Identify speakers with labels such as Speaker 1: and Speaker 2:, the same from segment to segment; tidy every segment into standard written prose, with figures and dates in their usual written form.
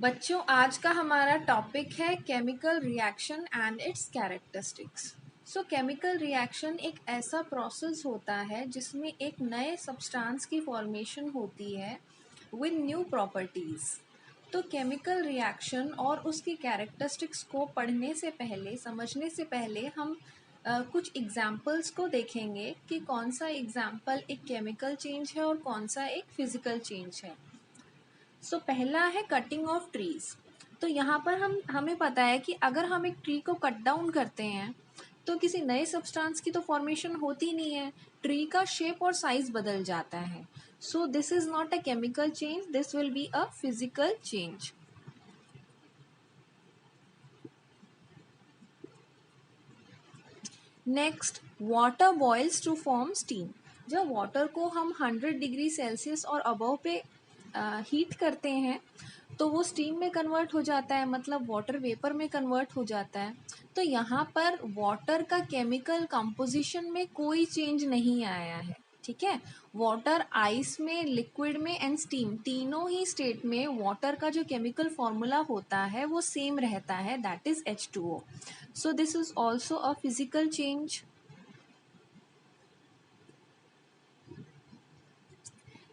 Speaker 1: बच्चों, आज का हमारा टॉपिक है chemical reaction and it's characteristics. Chemical reaction एक ऐसा प्रोसेस होता है जिसमें एक नए सब्सटेंस की फॉर्मेशन होती है विद न्यू प्रॉपर्टीज़। तो केमिकल रिएक्शन और उसकी कैरेक्टरिस्टिक्स को पढ़ने से पहले, समझने से पहले हम कुछ एग्जाम्पल्स को देखेंगे कि कौन सा एग्जाम्पल एक केमिकल चेंज है और कौन सा एक फिजिकल चेंज है। पहला है कटिंग ऑफ ट्रीज। तो यहाँ पर हमें पता है कि अगर हम एक ट्री को कट डाउन करते हैं तो किसी नए सब्सटेंस की तो फॉर्मेशन होती नहीं है, ट्री का शेप और साइज बदल जाता है। So this is not a chemical change, this will be a physical change. Next, water boils to form steam. जब वाटर को हम 100 डिग्री सेल्सियस और अबव पे हीट करते हैं तो वो स्टीम में कन्वर्ट हो जाता है, मतलब वाटर वेपर में कन्वर्ट हो जाता है। तो यहाँ पर वाटर का केमिकल कंपोजिशन में कोई चेंज नहीं आया है, ठीक है। वाटर, आइस में, लिक्विड में एंड स्टीम, तीनों ही स्टेट में वाटर का जो केमिकल फॉर्मूला होता है वो सेम रहता है, that is H2O। So this is also a physical change.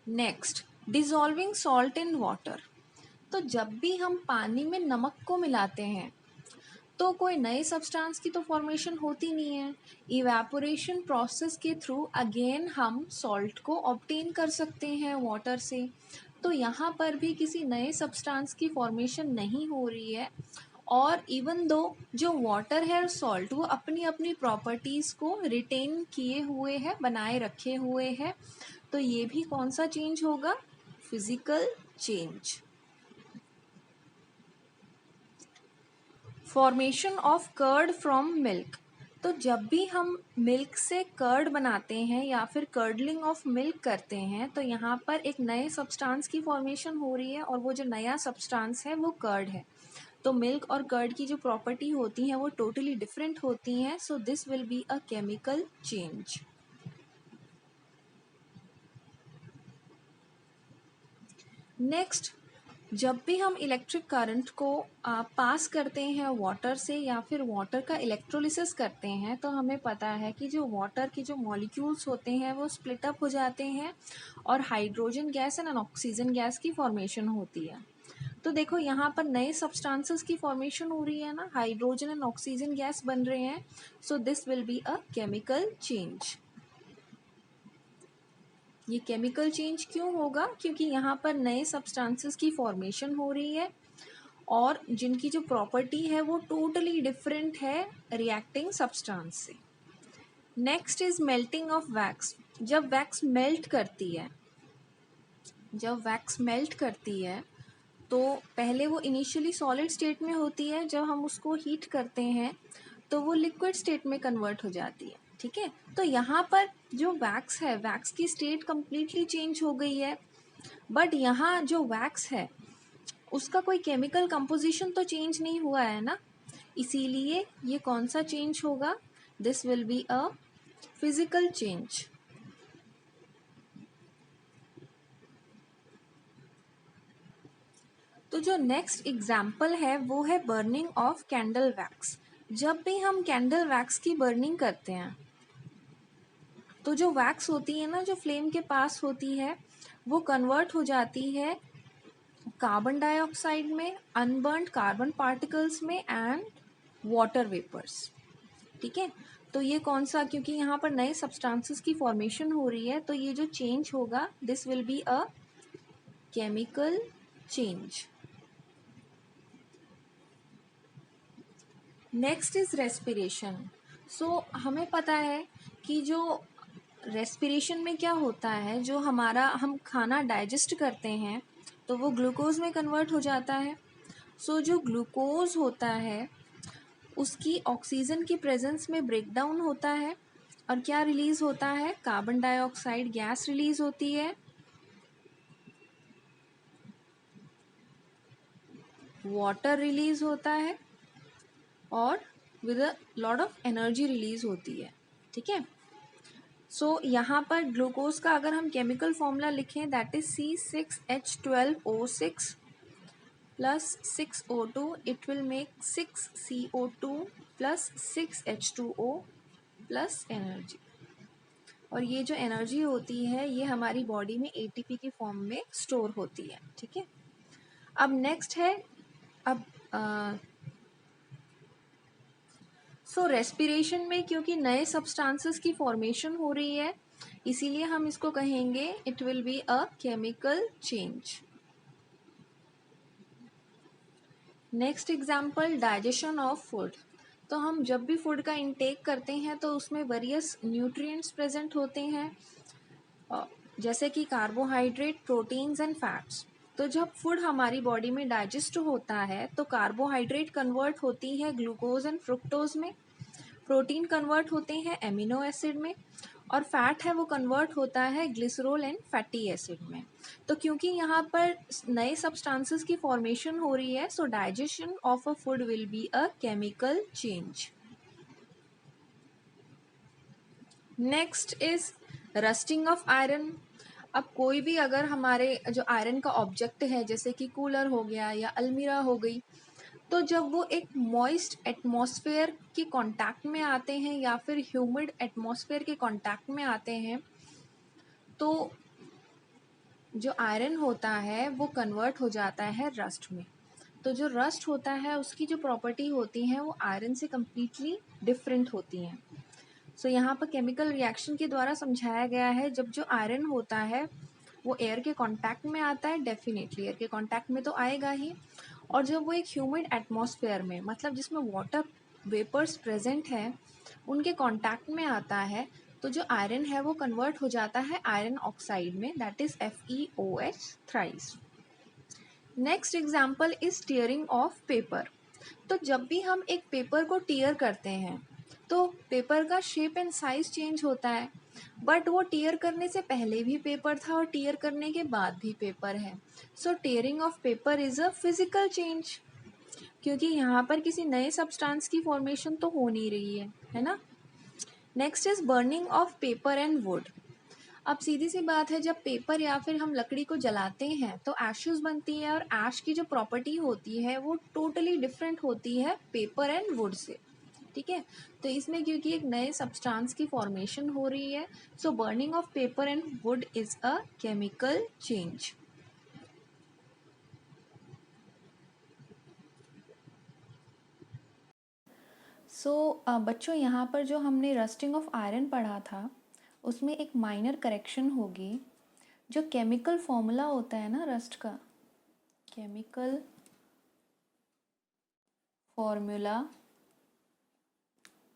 Speaker 1: Next, dissolving salt in water. तो जब भी हम पानी में नमक को मिलाते हैं तो कोई नए सब्सटेंस की तो फॉर्मेशन होती नहीं है। इवेपोरेशन प्रोसेस के थ्रू अगेन हम सॉल्ट को ऑब्टेन कर सकते हैं वाटर से। तो यहाँ पर भी किसी नए सब्सटेंस की फॉर्मेशन नहीं हो रही है, और इवन दो जो वाटर है और सॉल्ट वो अपनी अपनी प्रॉपर्टीज़ को रिटेन किए हुए हैं, बनाए रखे हुए हैं। तो ये भी कौन सा चेंज होगा? Physical change. Formation of curd from milk. तो जब भी हम मिल्क से कर्ड बनाते हैं या फिर कर्डलिंग ऑफ मिल्क करते हैं तो यहाँ पर एक नए सब्सटेंस की फॉर्मेशन हो रही है, और वो जो नया सब्सटेंस है वो कर्ड है। तो मिल्क और कर्ड की जो प्रॉपर्टी होती हैं वो टोटली डिफरेंट होती हैं। So this will be a chemical change. Next, जब भी हम इलेक्ट्रिक करंट को पास करते हैं वाटर से या फिर वाटर का इलेक्ट्रोलिसिस करते हैं तो हमें पता है कि जो वाटर के जो मॉलिक्यूल्स होते हैं वो स्प्लिट अप हो जाते हैं और hydrogen gas and oxygen gas की फॉर्मेशन होती है। तो देखो यहाँ पर नए सब्सटेंसेस की फॉर्मेशन हो रही है ना, हाइड्रोजन एंड ऑक्सीजन गैस बन रहे हैं। So this will be a chemical change. ये केमिकल चेंज क्यों होगा? क्योंकि यहाँ पर नए सब्सटेंसेस की फॉर्मेशन हो रही है और जिनकी जो प्रॉपर्टी है वो टोटली डिफरेंट है रिएक्टिंग सब्सटेंस से। Next is melting of wax. जब वैक्स मेल्ट करती है, तो पहले वो इनिशियली सॉलिड स्टेट में होती है, जब हम उसको हीट करते हैं तो वो लिक्विड स्टेट में कन्वर्ट हो जाती है, ठीक है। तो यहाँ पर जो वैक्स है, वैक्स की स्टेट कंप्लीटली चेंज हो गई है, बट यहाँ जो वैक्स है उसका कोई केमिकल कंपोजिशन तो चेंज नहीं हुआ है ना, इसीलिए ये कौन सा चेंज होगा? This will be a physical change. तो जो नेक्स्ट एग्जाम्पल है वो है बर्निंग ऑफ कैंडल वैक्स। जब भी हम कैंडल वैक्स की बर्निंग करते हैं तो जो वैक्स होती है ना, जो फ्लेम के पास होती है, वो कन्वर्ट हो जाती है कार्बन डाइऑक्साइड में, अनबर्न्ड कार्बन पार्टिकल्स में एंड वाटर वेपर्स, ठीक है। तो ये कौन सा, क्योंकि यहाँ पर नए सब्सटेंसेस की फॉर्मेशन हो रही है तो ये जो चेंज होगा this will be a chemical change. Next is respiration. हमें पता है कि जो रेस्पिरेशन में क्या होता है, जो हम खाना डाइजेस्ट करते हैं तो वो ग्लूकोज में कन्वर्ट हो जाता है। जो ग्लूकोज होता है उसकी ऑक्सीजन की प्रेजेंस में ब्रेक डाउन होता है और क्या रिलीज होता है? कार्बन डाइऑक्साइड गैस रिलीज होती है, वाटर रिलीज होता है और with a lot of energy release होती है, ठीक है। यहाँ पर ग्लूकोज का अगर हम केमिकल फॉर्मूला लिखें that is C6H12O6, plus 6O2, it will make 6CO2 plus 6H2O plus energy. और ये जो एनर्जी होती है ये हमारी बॉडी में एटीपी की फॉर्म में स्टोर होती है। ठीक है, अब नेक्स्ट है, अब सो रेस्पिरेशन में क्योंकि नए सब्सटेंसेस की फॉर्मेशन हो रही है, इसीलिए हम इसको कहेंगे it will be a chemical change. Next example, digestion of food. तो हम जब भी फूड का इंटेक करते हैं तो उसमें वेरियस न्यूट्रिएंट्स प्रेजेंट होते हैं, जैसे कि कार्बोहाइड्रेट, प्रोटीन्स एंड फैट्स। तो जब फूड हमारी बॉडी में डाइजेस्ट होता है तो कार्बोहाइड्रेट कन्वर्ट होती है ग्लूकोज एंड फ्रुक्टोज में, प्रोटीन कन्वर्ट होते हैं एमिनो एसिड में, और फैट है वो कन्वर्ट होता है ग्लिसरॉल एंड फैटी एसिड में। तो क्योंकि यहाँ पर नए सब्सटेंसेस की फॉर्मेशन हो रही है, सो digestion of a food will be a chemical change. Next is rusting of iron. अब कोई भी अगर हमारे जो आयरन का ऑब्जेक्ट है, जैसे कि कूलर हो गया या अलमीरा हो गई, तो जब वो एक मॉइस्ट एटमॉस्फेयर के कांटेक्ट में आते हैं या फिर ह्यूमिड एटमॉस्फेयर के कांटेक्ट में आते हैं, तो जो आयरन होता है वो कन्वर्ट हो जाता है रस्ट में। तो जो रस्ट होता है उसकी जो प्रॉपर्टी होती है वो आयरन से कम्प्लीटली डिफरेंट होती हैं। सो यहाँ पर केमिकल रिएक्शन के द्वारा समझाया गया है, जब जो आयरन होता है वो एयर के कांटेक्ट में आता है, डेफिनेटली एयर के कांटेक्ट में तो आएगा ही, और जब वो एक ह्यूमिड एटमॉस्फेयर में, मतलब जिसमें वाटर वेपर्स प्रेजेंट हैं, उनके कांटेक्ट में आता है, तो जो आयरन है वो कन्वर्ट हो जाता है आयरन ऑक्साइड में, that is FeOH thrice. Next example is tearing of paper. तो जब भी हम एक पेपर को टीयर करते हैं तो पेपर का शेप एंड साइज चेंज होता है, बट वो टीयर करने से पहले भी पेपर था और टीयर करने के बाद भी पेपर है। So tearing of paper is a physical change, क्योंकि यहाँ पर किसी नए सब्सटेंस की फॉर्मेशन तो हो नहीं रही है ना। Next is burning of paper and would. अब सीधी सी बात है, जब पेपर या फिर हम लकड़ी को जलाते हैं तो एशेस बनती है, और ऐश की जो प्रॉपर्टी होती है वो टोटली डिफरेंट होती है पेपर एंड वुड से। ठीक है, तो इसमें क्योंकि एक नए सब्सटेंस की फॉर्मेशन हो रही है, so burning of paper and wood is a chemical change. बच्चों यहाँ पर जो हमने रस्टिंग ऑफ आयरन पढ़ा था उसमें एक माइनर करेक्शन होगी। जो केमिकल फॉर्मूला होता है ना रस्ट का, केमिकल फॉर्मूला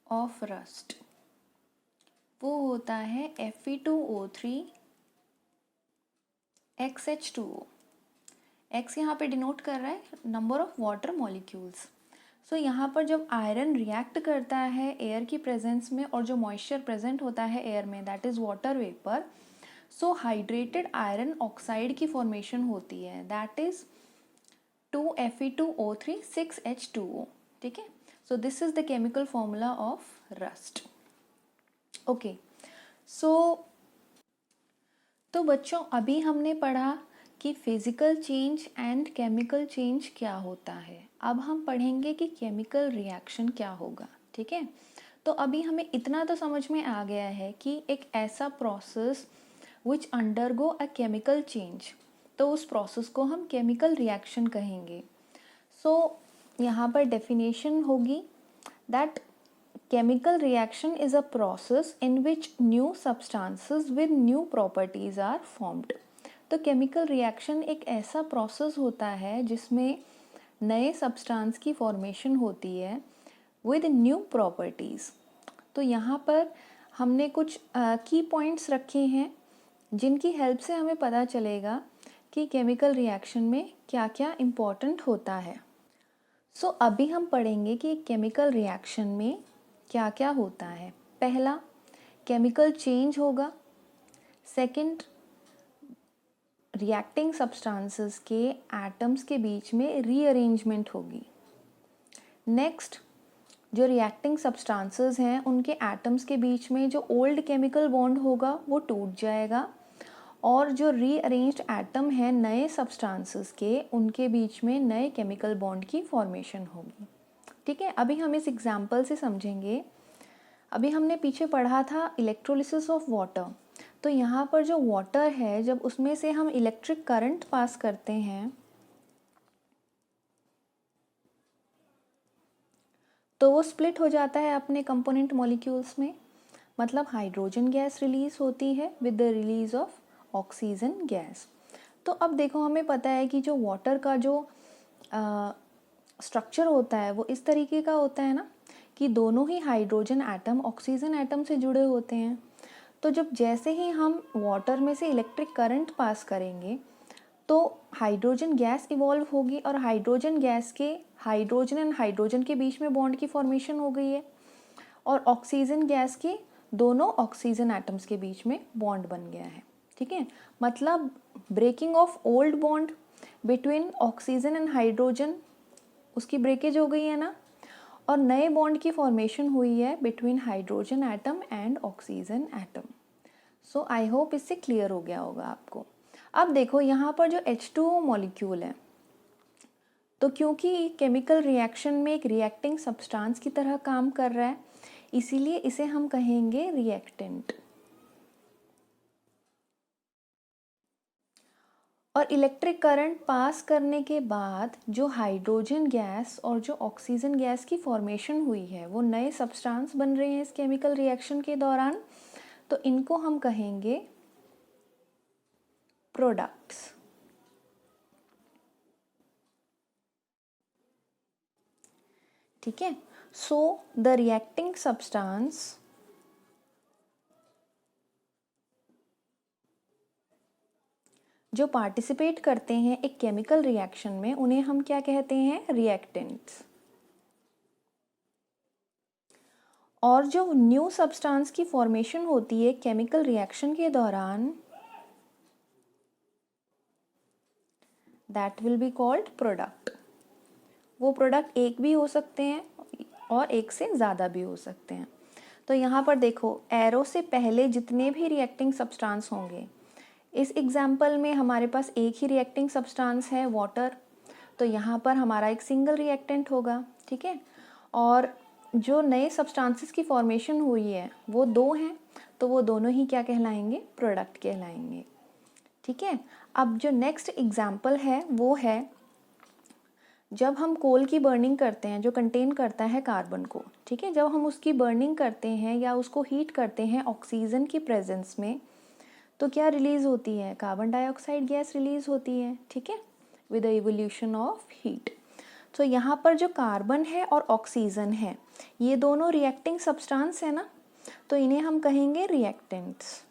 Speaker 1: ऑफ रस्ट, वो होता है Fe2O3 XH2O। X यहाँ पे डिनोट कर रहा है नंबर ऑफ वाटर मॉलिक्यूल्स। सो यहाँ पर जब आयरन रिएक्ट करता है एयर की प्रेजेंस में, और जो मॉइस्चर प्रेजेंट होता है एयर में, that is water vapour, so hydrated iron oxide की फॉर्मेशन होती है, दैट इज़ 2Fe2O3 6H2O। ठीक है, so this is the chemical formula of rust. Okay, so तो बच्चों अभी हमने पढ़ा कि physical change and chemical change क्या होता है। अब हम पढ़ेंगे कि केमिकल रिएक्शन क्या होगा। ठीक है, तो अभी हमें इतना तो समझ में आ गया है कि एक ऐसा process which undergo a chemical change, तो उस प्रोसेस को हम केमिकल रिएक्शन कहेंगे। सो यहाँ पर डेफिनेशन होगी that chemical reaction is a process in which new substances with new properties are formed। तो chemical reaction एक ऐसा process होता है जिसमें नए substance की formation होती है with new properties। तो यहाँ पर हमने कुछ key points रखे हैं जिनकी help से हमें पता चलेगा कि chemical reaction में क्या क्या important होता है। सो अभी हम पढ़ेंगे कि chemical reaction में क्या क्या होता है। पहला, केमिकल चेंज होगा। सेकंड, रिएक्टिंग सब्सटेंसेस के एटम्स के बीच में रीअरेंजमेंट होगी। नेक्स्ट, जो रिएक्टिंग सब्सटेंसेस हैं उनके एटम्स के बीच में जो ओल्ड केमिकल बॉन्ड होगा वो टूट जाएगा, और जो रीअरेंज्ड एटम है नए सब्सटेंसेस के, उनके बीच में नए केमिकल बॉन्ड की फॉर्मेशन होगी। ठीक है, अभी हम इस एग्जाम्पल से समझेंगे। अभी हमने पीछे पढ़ा था इलेक्ट्रोलिसिस ऑफ वाटर। तो यहाँ पर जो वाटर है, जब उसमें से हम इलेक्ट्रिक करंट पास करते हैं तो वो स्प्लिट हो जाता है अपने कंपोनेंट मॉलिक्यूल्स में, मतलब हाइड्रोजन गैस रिलीज होती है with the release of oxygen gas. तो अब देखो, हमें पता है कि जो वाटर का जो स्ट्रक्चर होता है वो इस तरीके का होता है ना, कि दोनों ही हाइड्रोजन एटम ऑक्सीजन एटम से जुड़े होते हैं। तो जब जैसे ही हम वाटर में से इलेक्ट्रिक करंट पास करेंगे तो हाइड्रोजन गैस इवॉल्व होगी, और हाइड्रोजन गैस के हाइड्रोजन एंड हाइड्रोजन के बीच में बॉन्ड की फॉर्मेशन हो गई है, और ऑक्सीजन गैस के दोनों ऑक्सीजन एटम्स के बीच में बॉन्ड बन गया है। ठीक है, मतलब breaking of old bond between oxygen and hydrogen, उसकी ब्रेकेज हो गई है ना, और नए बॉन्ड की फॉर्मेशन हुई है between hydrogen atom and oxygen atom. So I hope इससे क्लियर हो गया होगा आपको। अब देखो यहाँ पर जो H2O मॉलिक्यूल है, तो क्योंकि केमिकल रिएक्शन में एक रिएक्टिंग सब्सटेंस की तरह काम कर रहा है, इसीलिए इसे हम कहेंगे रिएक्टेंट। और इलेक्ट्रिक करंट पास करने के बाद जो हाइड्रोजन गैस और जो ऑक्सीजन गैस की फॉर्मेशन हुई है, वो नए सब्सटेंस बन रहे हैं इस केमिकल रिएक्शन के दौरान, तो इनको हम कहेंगे प्रोडक्ट्स। ठीक है, सो द रिएक्टिंग सब्सटेंस जो पार्टिसिपेट करते हैं एक केमिकल रिएक्शन में, उन्हें हम क्या कहते हैं? रिएक्टेंट्स। और जो न्यू सब्सटेंस की फॉर्मेशन होती है केमिकल रिएक्शन के दौरान, that will be called product. वो प्रोडक्ट एक भी हो सकते हैं और एक से ज़्यादा भी हो सकते हैं। तो यहाँ पर देखो, एरो से पहले जितने भी रिएक्टिंग सब्सटेंस होंगे, इस एग्जाम्पल में हमारे पास एक ही रिएक्टिंग सब्सटेंस है, वाटर, तो यहाँ पर हमारा एक सिंगल रिएक्टेंट होगा। ठीक है, और जो नए सब्सटेंसेस की फॉर्मेशन हुई है वो दो हैं, तो वो दोनों ही क्या कहलाएंगे? प्रोडक्ट कहलाएंगे। ठीक है, अब जो नेक्स्ट एग्जाम्पल है वो है जब हम कोल की बर्निंग करते हैं, जो कंटेन करता है कार्बन को। ठीक है, जब हम उसकी बर्निंग करते हैं या उसको हीट करते हैं ऑक्सीजन की प्रेजेंस में, तो क्या रिलीज होती है? कार्बन डाइऑक्साइड गैस रिलीज होती है। ठीक है, with the evolution of heat. तो यहाँ पर जो कार्बन है और ऑक्सीजन है, ये दोनों रिएक्टिंग सब्सटेंस है ना, तो इन्हें हम कहेंगे रिएक्टेंट्स।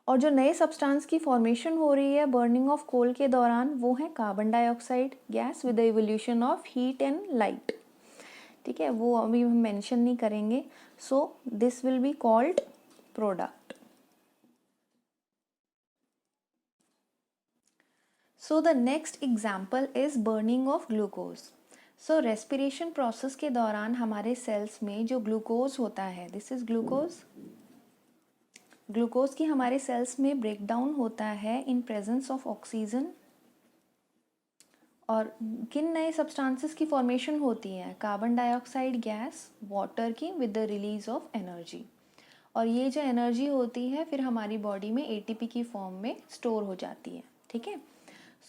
Speaker 1: और जो नए सब्सटेंस की फॉर्मेशन हो रही है बर्निंग ऑफ कोल के दौरान, वो है carbon dioxide gas with the evolution of heat and light. ठीक है, वो अभी हम मेंशन नहीं करेंगे। So this will be called product. So the next example is burning of glucose. So respiration process के दौरान हमारे सेल्स में जो ग्लूकोज होता है, दिस इज ग्लूकोज। ग्लूकोज की हमारे सेल्स में ब्रेकडाउन होता है इन प्रेजेंस ऑफ ऑक्सीजन। और किन नए सब्सटेंसेस की फॉर्मेशन होती है? कार्बन डाइऑक्साइड गैस, वाटर की with the release of energy. और ये जो एनर्जी होती है फिर हमारी बॉडी में एटीपी की फॉर्म में स्टोर हो जाती है। ठीक है,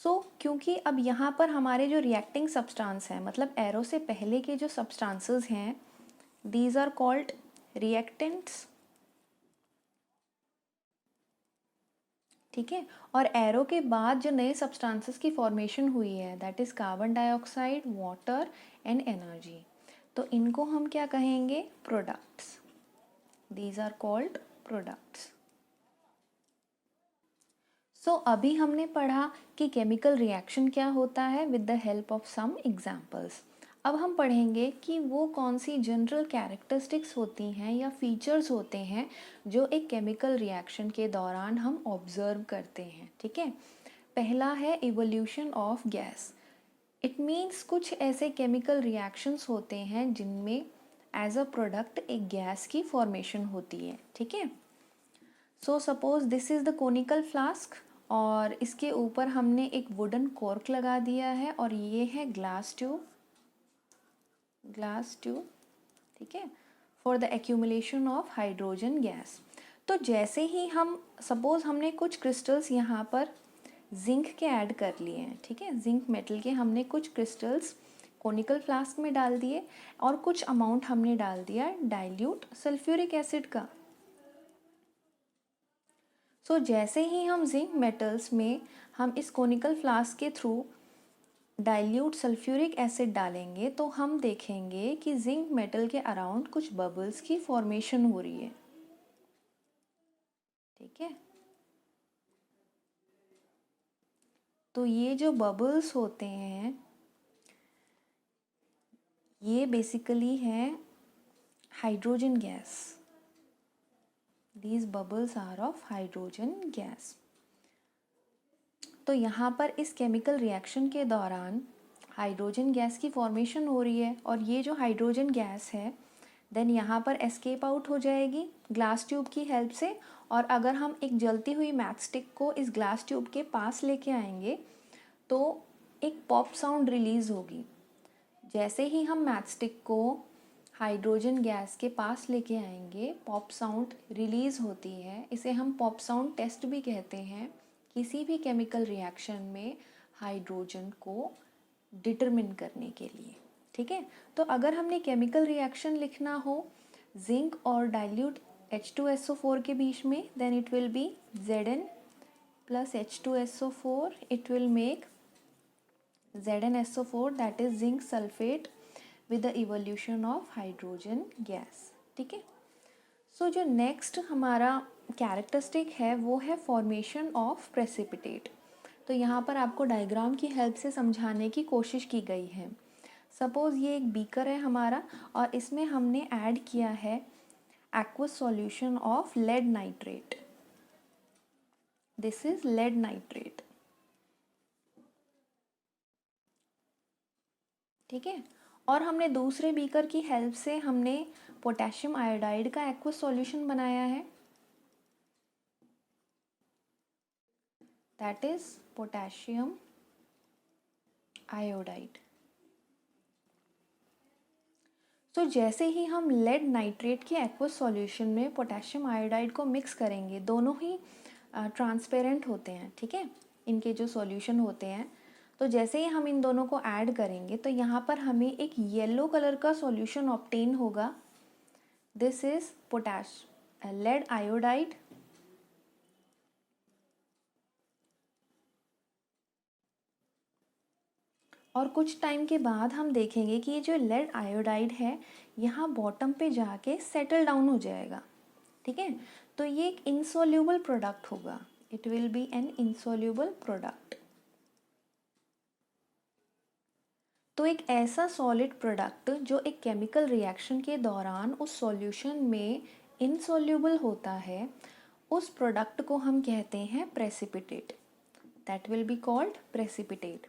Speaker 1: सो क्योंकि अब यहाँ पर हमारे जो रिएक्टिंग सब्सटेंस हैं, मतलब एरो से पहले के जो सब्सटेंसेस हैं, दीज आर कॉल्ड रिएक्टेंट्स। ठीक है, और एरो के बाद जो नए सब्सटेंसेस की फॉर्मेशन हुई है, that is carbon dioxide, water and energy, तो इनको हम क्या कहेंगे? Products. These are called products. So अभी हमने पढ़ा कि केमिकल रिएक्शन क्या होता है with the help of some examples. अब हम पढ़ेंगे कि वो कौन सी जनरल कैरेक्टरिस्टिक्स होती हैं या फीचर्स होते हैं जो एक केमिकल रिएक्शन के दौरान हम ऑब्जर्व करते हैं। ठीक है, पहला है evolution of gas. It means कुछ ऐसे केमिकल रिएक्शंस होते हैं जिनमें एज अ प्रोडक्ट एक गैस की फॉर्मेशन होती है। ठीक है, so suppose this is the conical flask और इसके ऊपर हमने एक वुडन कॉर्क लगा दिया है और ये है ग्लास ट्यूब, ठीक है, for the accumulation of hydrogen gas. तो जैसे ही हम सपोज हमने कुछ क्रिस्टल्स यहाँ पर जिंक के ऐड कर लिए हैं, ठीक है, जिंक मेटल के हमने कुछ क्रिस्टल्स कोनिकल फ्लास्क में डाल दिए और कुछ अमाउंट हमने डाल दिया डाइल्यूट सल्फ्यूरिक एसिड का। सो जैसे ही हम जिंक मेटल्स में हम इस कोनिकल फ्लास्क के थ्रू डाइल्यूट सल्फ्यूरिक एसिड डालेंगे तो हम देखेंगे कि जिंक मेटल के अराउंड कुछ बबल्स की फॉर्मेशन हो रही है, ठीक है। तो ये जो बबल्स होते हैं ये बेसिकली है hydrogen gas. These bubbles are of hydrogen gas। तो यहाँ पर इस केमिकल रिएक्शन के दौरान हाइड्रोजन गैस की फॉर्मेशन हो रही है और ये जो हाइड्रोजन गैस है देन यहाँ पर एस्केप आउट हो जाएगी ग्लास ट्यूब की हेल्प से। और अगर हम एक जलती हुई मैच स्टिक को इस ग्लास ट्यूब के पास लेके आएंगे तो एक पॉप साउंड रिलीज़ होगी। जैसे ही हम मैच स्टिक को हाइड्रोजन गैस के पास लेके आएंगे पॉप साउंड रिलीज़ होती है। इसे हम पॉप साउंड टेस्ट भी कहते हैं किसी भी केमिकल रिएक्शन में हाइड्रोजन को डिटरमिन करने के लिए, ठीक है। तो अगर हमने केमिकल रिएक्शन लिखना हो जिंक और डाइल्यूट H2SO4 के बीच में then it will be Zn plus H2SO4, it will make ZnSO4 that is zinc sulfate with the evolution of hydrogen gas, ठीक है। सो जो नेक्स्ट हमारा कैरेक्टरिस्टिक है वो है फॉर्मेशन ऑफ प्रेसिपिटेट। तो यहाँ पर आपको डायग्राम की हेल्प से समझाने की कोशिश की गई है। सपोज़ ये एक बीकर है हमारा और इसमें हमने ऐड किया है aqueous solution of lead nitrate. This is lead nitrate, ठीक है। और हमने दूसरे बीकर की हेल्प से हमने पोटेशियम आयोडाइड का एक्वस सॉल्यूशन बनाया है, दैट इज पोटेशियम आयोडाइड। तो जैसे ही हम लेड नाइट्रेट के एक्वस सॉल्यूशन में पोटेशियम आयोडाइड को मिक्स करेंगे, दोनों ही ट्रांसपेरेंट होते हैं, ठीक है, इनके जो सॉल्यूशन होते हैं। तो जैसे ही हम इन दोनों को ऐड करेंगे तो यहाँ पर हमें एक येलो कलर का सॉल्यूशन ऑब्टेन होगा। दिस इज लेड आयोडाइड और कुछ टाइम के बाद हम देखेंगे कि ये जो लेड आयोडाइड है यहाँ बॉटम पे जाके सेटल डाउन हो जाएगा, ठीक है। तो ये एक इनसॉल्यूबल प्रोडक्ट होगा, it will be an insoluble product. तो एक ऐसा सॉलिड प्रोडक्ट जो एक केमिकल रिएक्शन के दौरान उस सॉल्यूशन में इनसॉल्यूबल होता है उस प्रोडक्ट को हम कहते हैं precipitate, that will be called precipitate.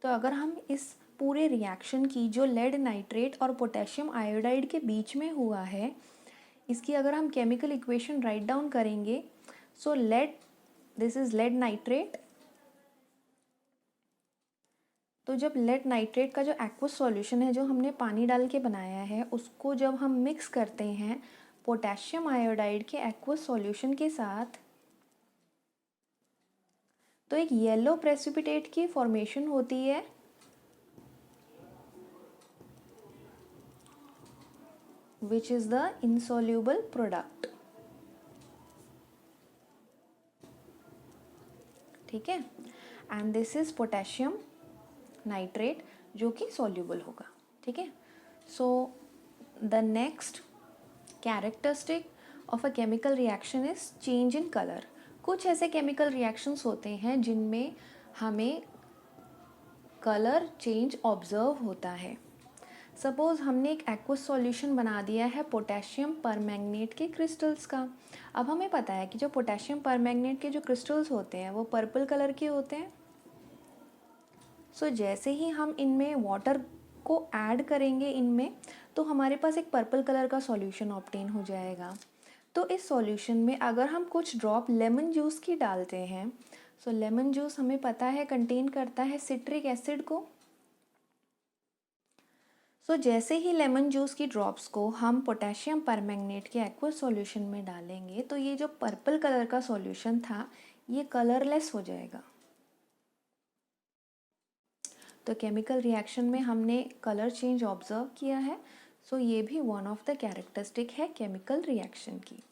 Speaker 1: तो अगर हम इस पूरे रिएक्शन की जो लेड नाइट्रेट और पोटेशियम आयोडाइड के बीच में हुआ है इसकी अगर हम केमिकल इक्वेशन राइट डाउन करेंगे, so this is lead nitrate. तो जब लेड नाइट्रेट का जो एक्वस सॉल्यूशन है जो हमने पानी डाल के बनाया है उसको जब हम मिक्स करते हैं पोटेशियम आयोडाइड के एक्वस सॉल्यूशन के साथ तो एक येलो प्रेसिपिटेट की फॉर्मेशन होती है, which is the insoluble product, ठीक है। And this is potassium nitrate जो कि सॉल्यूबल होगा, ठीक है। So the next characteristic of a chemical reaction is change in colour. कुछ ऐसे केमिकल रिएक्शंस होते हैं जिनमें हमें कलर चेंज ऑब्जर्व होता है। सपोज़ हमने एक एक्वस सॉल्यूशन बना दिया है पोटेशियम परमैंगनेट के क्रिस्टल्स का। अब हमें पता है कि जो पोटेशियम परमैंगनेट के जो क्रिस्टल्स होते हैं वो पर्पल कलर के होते हैं। सो जैसे ही हम इनमें वाटर को ऐड करेंगे इनमें तो हमारे पास एक पर्पल कलर का सॉल्यूशन ऑब्टेन हो जाएगा। तो इस सॉल्यूशन में अगर हम कुछ ड्रॉप लेमन जूस की डालते हैं, सो लेमन जूस हमें पता है कंटेन करता है सिट्रिक एसिड को। सो जैसे ही लेमन जूस की ड्रॉप्स को हम पोटेशियम परमैंगनेट के एक्वस सॉल्यूशन में डालेंगे तो ये जो पर्पल कलर का सॉल्यूशन था ये कलरलेस हो जाएगा। तो केमिकल रिएक्शन में हमने कलर चेंज ऑब्जर्व किया है। सो ये भी वन ऑफ द कैरेक्टरिस्टिक है केमिकल रिएक्शन की।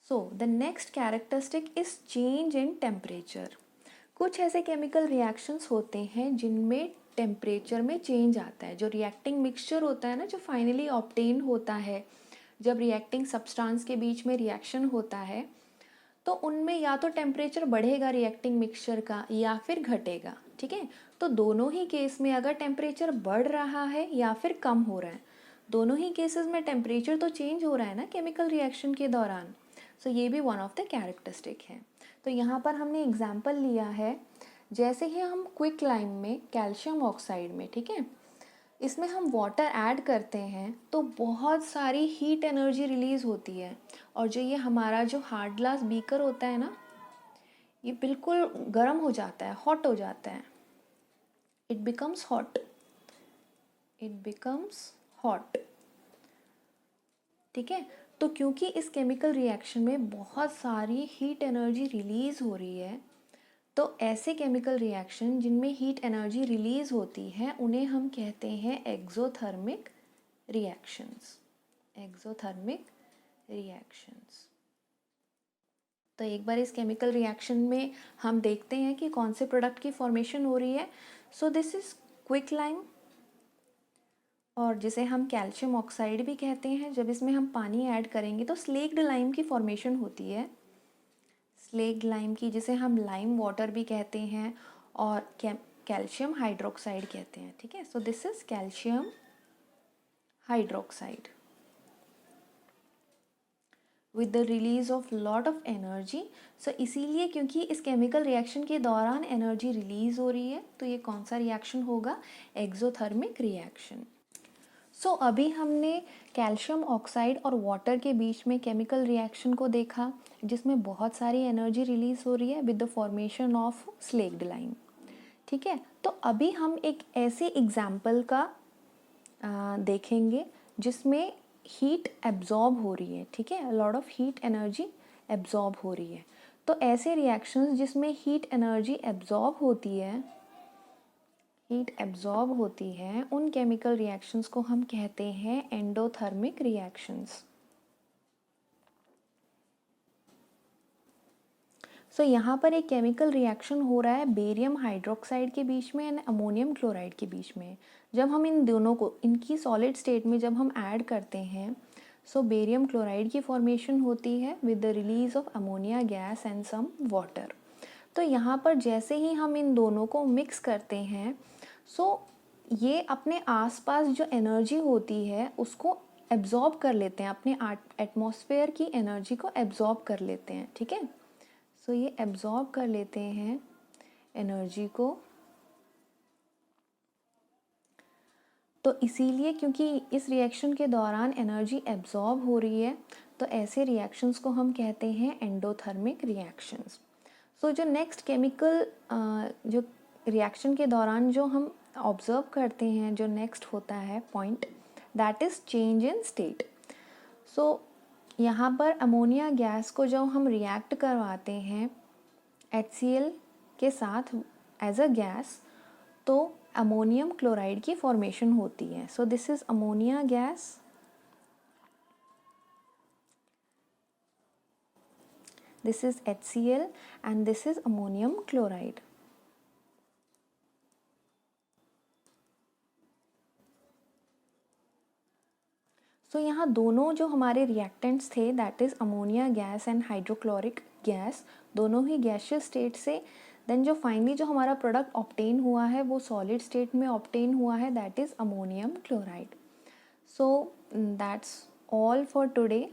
Speaker 1: So the next characteristic is change in temperature. कुछ ऐसे केमिकल रिएक्शंस होते हैं जिनमें टेम्परेचर में चेंज आता है। जो रिएक्टिंग मिक्सचर होता है ना, जो फाइनली ऑब्टेन होता है जब रिएक्टिंग सब्सटेंस के बीच में रिएक्शन होता है, तो उनमें या तो टेम्परेचर बढ़ेगा रिएक्टिंग मिक्सचर का या फिर घटेगा। ठीक है, तो दोनों ही केस में अगर टेम्परेचर बढ़ रहा है या फिर कम हो रहा है, दोनों ही केसेस में टेम्परेचर तो चेंज हो रहा है ना केमिकल रिएक्शन के दौरान। सो ये भी वन ऑफ द कैरेक्टरिस्टिक है। तो यहाँ पर हमने एग्जाम्पल लिया है, जैसे ही हम क्विक लाइम में कैल्शियम ऑक्साइड में, ठीक है, इसमें हम वाटर ऐड करते हैं तो बहुत सारी हीट एनर्जी रिलीज़ होती है। और जो ये हमारा जो हार्ड ग्लास बीकर होता है ना, ये बिल्कुल गर्म हो जाता है, हॉट हो जाता है। It becomes hot, it becomes hot. ठीक है, तो क्योंकि इस केमिकल रिएक्शन में बहुत सारी हीट एनर्जी रिलीज़ हो रही है, तो ऐसे केमिकल रिएक्शन जिनमें हीट एनर्जी रिलीज़ होती है उन्हें हम कहते हैं एक्सोथर्मिक रिएक्शंस। Exothermic reactions. तो एक बार इस केमिकल रिएक्शन में हम देखते हैं कि कौन से प्रोडक्ट की फॉर्मेशन हो रही है। So this is quick lime, और जिसे हम कैल्शियम ऑक्साइड भी कहते हैं। जब इसमें हम पानी ऐड करेंगे तो स्लेक्ड लाइम की फॉर्मेशन होती है, स्लेक्ड लाइम की, जिसे हम लाइम वाटर भी कहते हैं और कैल्शियम हाइड्रोक्साइड कहते हैं। ठीक है, so this is calcium hydroxide with the release of lot of energy. So इसीलिए क्योंकि इस केमिकल रिएक्शन के दौरान एनर्जी रिलीज हो रही है, तो ये कौन सा रिएक्शन होगा? Exothermic reaction. सो अभी हमने कैल्शियम ऑक्साइड और वाटर के बीच में केमिकल रिएक्शन को देखा जिसमें बहुत सारी एनर्जी रिलीज हो रही है with the formation of slaked lime. ठीक है, तो अभी हम एक ऐसे एग्जाम्पल का देखेंगे जिसमें हीट एब्जॉर्ब हो रही है। ठीक है, lot of heat energy absorb हो रही है। तो ऐसे रिएक्शंस जिसमें हीट एनर्जी एब्जॉर्ब होती है, हीट एब्जॉर्ब होती है, उन केमिकल रिएक्शंस को हम कहते हैं एंडोथर्मिक रिएक्शंस। सो यहाँ पर एक केमिकल रिएक्शन हो रहा है बेरियम हाइड्रोक्साइड के बीच में एंड अमोनियम क्लोराइड के बीच में। जब हम इन दोनों को इनकी सॉलिड स्टेट में जब हम ऐड करते हैं, सो बेरियम क्लोराइड की फॉर्मेशन होती है with the release of ammonia gas and some water. तो यहाँ पर जैसे ही हम इन दोनों को मिक्स करते हैं, सो ये अपने आसपास जो एनर्जी होती है उसको एब्जॉर्ब कर लेते हैं, अपने एटमॉस्फेयर की एनर्जी को एब्जॉर्ब कर लेते हैं। ठीक है, सो ये एब्जॉर्ब कर लेते हैं एनर्जी को। तो इसीलिए क्योंकि इस रिएक्शन के दौरान एनर्जी एब्जॉर्ब हो रही है, तो ऐसे रिएक्शंस को हम कहते हैं एंडोथर्मिक रिएक्शंस। सो जो नेक्स्ट केमिकल जो रिएक्शन के दौरान जो हम ऑब्जर्व करते हैं, जो नेक्स्ट होता है point, that is change in state. So यहाँ पर अमोनिया गैस को जब हम रिएक्ट करवाते हैं HCl के साथ एज अ गैस, तो अमोनियम क्लोराइड की फॉर्मेशन होती है। So this is ammonia gas, this is HCl and this is ammonium chloride. सो यहाँ दोनों जो हमारे रिएक्टेंट्स थे, that is ammonia gas and hydrochloric gas, दोनों ही गैसियस स्टेट से देन जो फाइनली जो हमारा प्रोडक्ट ऑब्टेन हुआ है वो सॉलिड स्टेट में ऑब्टेन हुआ है, that is ammonium chloride. So that's all for today.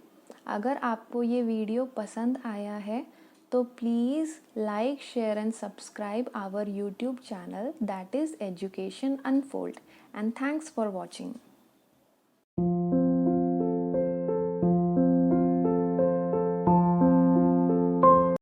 Speaker 1: अगर आपको ये वीडियो पसंद आया है तो please like, share and subscribe our YouTube channel, that is education unfold, and thanks for watching.